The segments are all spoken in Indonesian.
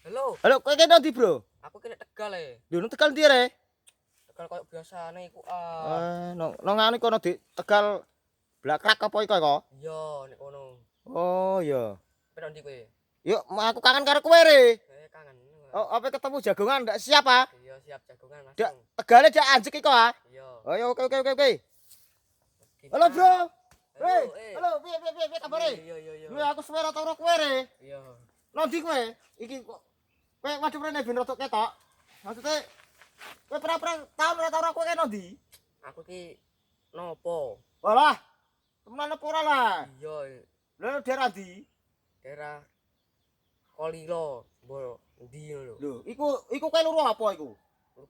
Halo, Halo, kowe kene ndi, Bro? aku kene Tegal e. Lho, nang Tegal ndi re? Tegal koyo biasane iku Nang anu kono di Tegal Blakrak apa iku kok? iya nek kono. Oh, iya. Kowe nang ndi kowe? Yuk, aku kangen karo kowe re. Kangen. Oh, apa ketemu jagongan ndak siap ah? Iya siap jagongan Dak langsung. Tegale dak anjek iko ah. Iya. Oh, ya oke. Gini, Halo, Bro. Hei, Halo, halo, piye kabare? Iya. Lho, aku suwe ora tau kowe re. Iya. Nang ndi kowe? Iki kok kowe waduh rene ben rotok ketok. Maksude kowe pernah taun ora tau kowe kene nang ndi? Aku ki nopo? Walah, temenan apa ora lah? Iya, Lho, daerah ndi? daerah Kolilo, mbok ndi lho. Lho, iku kowe luru apa iku?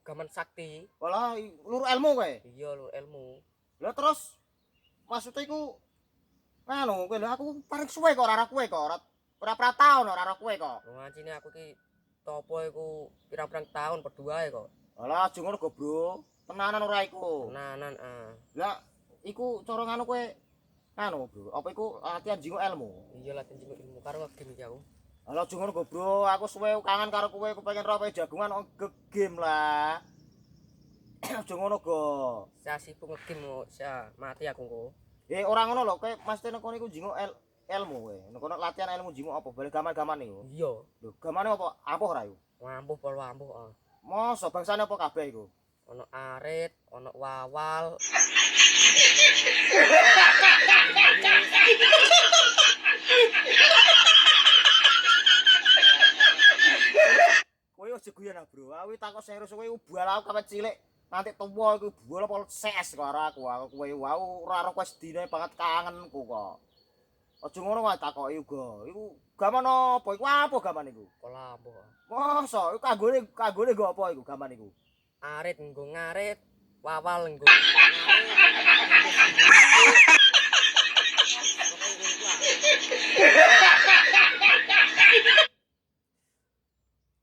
Gaman Sakti. Walah, luru ilmu kowe. Iya lho ilmu. Lah terus maksudnya iku anu kowe lho aku paling suwe kok ora kowe kok ora taun ora kowe kok. Ngancine aku ki topo iku pirang-pirang tahun berdua kok. Walah, aja ngono go, Bro. Tenanan ora iku. Tenanan Lah, iku cara nganu kowe anu, Bro. Apa iku latihan jinguk ilmu? Iya latihan jenguk ilmu karo game iki aku. Alah, aja ngono go, Bro. Aku suwe kangen karo kowe, kepengin ro kowe jagongan game lah. Aja ngono go. Saya sibuk nge-game saya mati aku kok. Ora ngono lho, kowe mesti nang kono iku jinguk ilmu kowe. Nang kono latihan ilmu jinguk apa? Balik gaman-gaman iku. Iya, Lho, gamane apa? Ampuh ora iku? wambuh pol wambuh. Mosok bangsane apa kabeh iku? Ono arit, ono wawal. Kowe aja guyon ah, Bro. Aku takok serius kowe ubal aku kawet cilik. Nanti tuwa iku bol apa ses karo aku. Aku kowe wau ora ora kowe sedine banget kangenku kok. Aja ngono wae takoki uga. Iku gaman apa? Iku apa gaman iku? Pol wambuh. Mosok iku kanggone nggo apa iku gaman iku? Arit nggo ngarit, wawal nggo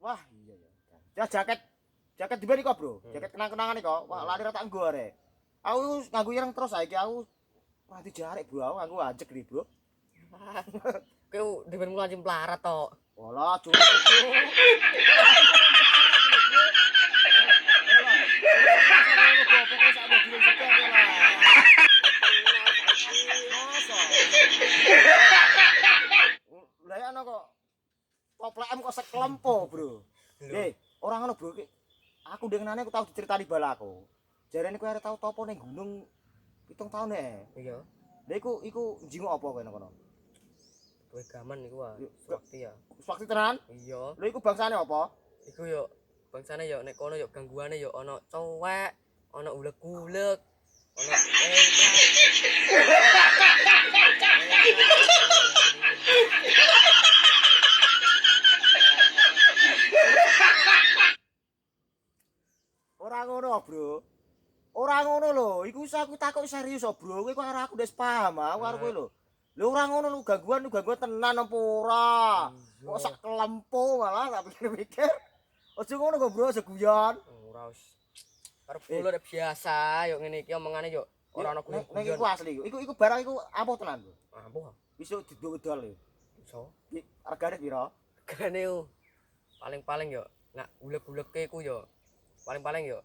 Wah, iya ya. Ya jaket dibeli kok, Bro. Jaket kenang-kenangan kok. Wah, lali ra tak nggo arek. Aku nganggo ireng terus saiki aku mati jarek, Bro. Aku nganggo ajek iki, Bro. Kowe dhewe mulai mlarat to. Walah, cukup. Lah ya kok toplekem kok seklempo, Bro. Ora ngono, Bro. Aku ndengenane aku tau diceritani balaku. Jarene kowe arep tau topo ning gunung 7 tahun Iya. Lah iku njinguk apa kowe nang kono? Kowe gaman iku waktu ya. Sakti tenan? Iya. Lha iku bangsane apa? Iku yo bangsane yo nek kono yo gangguane yo ana cowek, ana ulek-ulek, ana Ora ngono, Bro. Ora ngono lho, iku wis aku takok serius kok, Bro. Kowe kok arek aku wis paham, aku karo kowe lho. Lho ora ngono lho, gangguan tenan apa ora? Kok sak kelempo malah tak pikir-pikir. Aja ngono kok, Bro, aja guyon. ora wis. Karo bulan biasa yo ngene iki omongane yo ora ana Nek guyon. iku asli iku. Iku barang iku ampuh tenan, Bro. Ampuh. Iso didol-dol lho. Iso. Regane piro? Gane yo paling-paling yo nak ulek-uleke ku yo paling-paling yo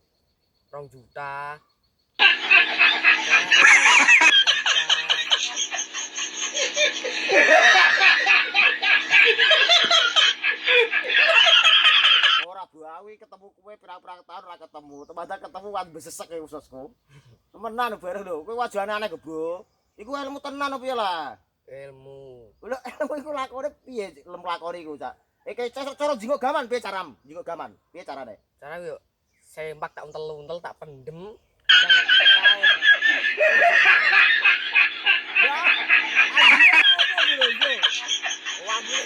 2 juta. Ora, Bro, awi ketemu kowe pirang-pirang tahun ora ketemu. Teman ketemu wan besesek ya ususku. Temenan bareng lho, kowe wajane aneh, Bro. Iku ilmu tenan apa ya lah? Ilmu. Lho, ilmu iku lakone piye lem lakone iku, Cak? Iki cara jinguk gaman piye caram? Jinguk gaman. Piye carane? Cara yo sempak tak untel-untel tak pendem. Ya, anjir apa lho iki? Waduh.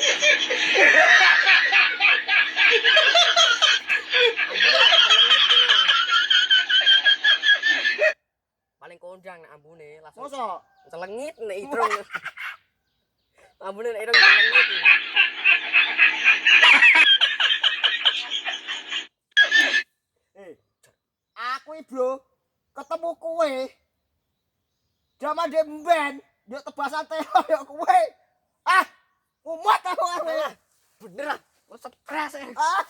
Paling kondang nak ambune langsung Mosok celengit nek irung. Ambune nek irung celengit. aku iki, Bro, ketemu kowe. Jaman demben, yo tebasan teo yo kowe. Ah, umat aku kowe. Bener ah. Wes stres. Ah,